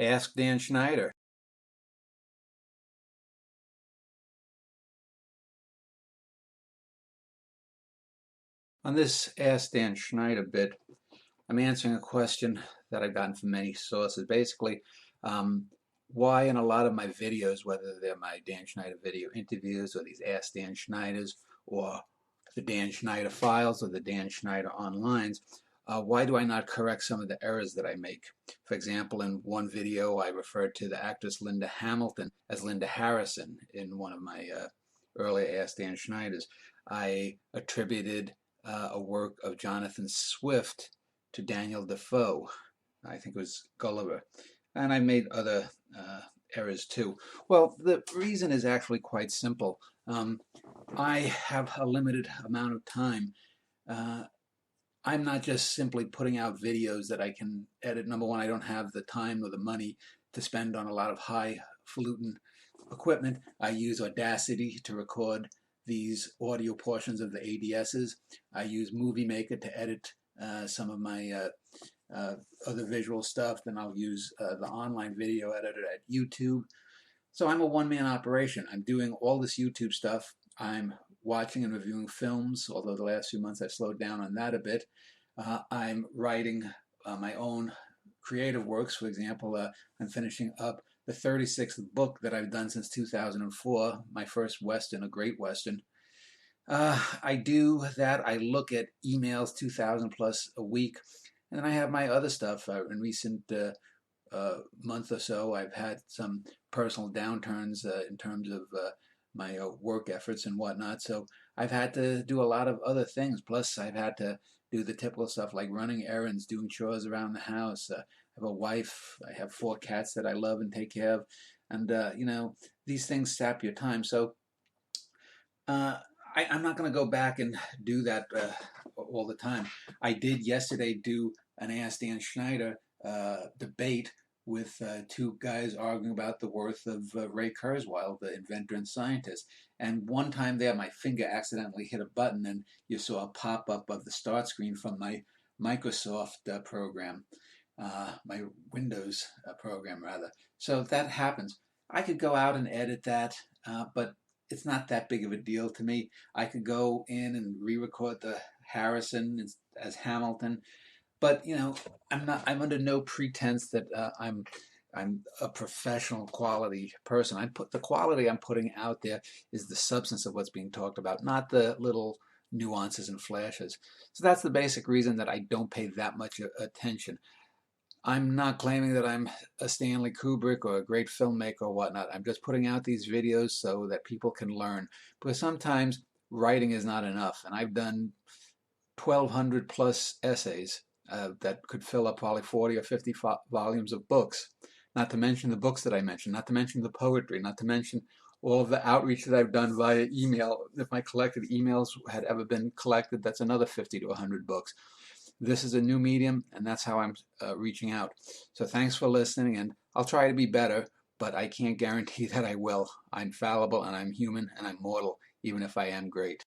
Ask Dan Schneider. On this Ask Dan Schneider bit, I'm answering a question that I've gotten from many sources. Basically, um, why in a lot of my videos, whether they're my Dan Schneider video interviews or these Ask Dan Schneiders or the Dan Schneider files or the Dan Schneider onlines, why do I not correct some of the errors that I make? For example, in one video, I referred to the actress Linda Hamilton as Linda Harrison in one of my early Ask Dan Schneiders. I attributed a work of Jonathan Swift to Daniel Defoe. I think it was Gulliver. And I made other errors too. Well, the reason is actually quite simple. I have a limited amount of time. Uh, I'm not just simply putting out videos that I can edit. Number one, I don't have the time or the money to spend on a lot of highfalutin equipment. I use Audacity to record these audio portions of the ADSs. I use Movie Maker to edit some of my other visual stuff. Then I'll use the online video editor at YouTube. So I'm a one-man operation. I'm doing all this YouTube stuff. I'm watching and reviewing films, although the last few months I've slowed down on that a bit. I'm writing my own creative works. For example, I'm finishing up the 36th book that I've done since 2004, my first Western, a great Western. I do that. I look at emails, 2,000 plus a week, and then I have my other stuff. In recent month or so, I've had some personal downturns in terms of my work efforts and whatnot. So I've had to do a lot of other things. Plus, I've had to do the typical stuff like running errands, doing chores around the house. I have a wife. I have 4 cats that I love and take care of. And, these things sap your time. So uh, I'm not going to go back and do that all the time. I did yesterday do an Ask Dan Schneider debate with 2 guys arguing about the worth of Ray Kurzweil, the inventor and scientist. And one time there, my finger accidentally hit a button, and you saw a pop-up of the start screen from my Microsoft program, my Windows program, rather. So that happens. I could go out and edit that, but it's not that big of a deal to me. I could go in and re-record the Harrison as Hamilton, but I'm under no pretense that I'm a professional quality person. The quality I'm putting out there is the substance of what's being talked about, not the little nuances and flashes. So that's the basic reason that I don't pay that much attention. I'm not claiming that I'm a Stanley Kubrick or a great filmmaker or whatnot. I'm just putting out these videos so that people can learn. Because sometimes writing is not enough. And I've done 1,200 plus essays that could fill up probably 40 or 50 volumes of books. Not to mention the books that I mentioned, not to mention the poetry, not to mention all of the outreach that I've done via email. If my collected emails had ever been collected, that's another 50 to 100 books. This is a new medium, and that's how I'm reaching out. So thanks for listening, and I'll try to be better, but I can't guarantee that I will. I'm fallible, and I'm human, and I'm mortal, even if I am great.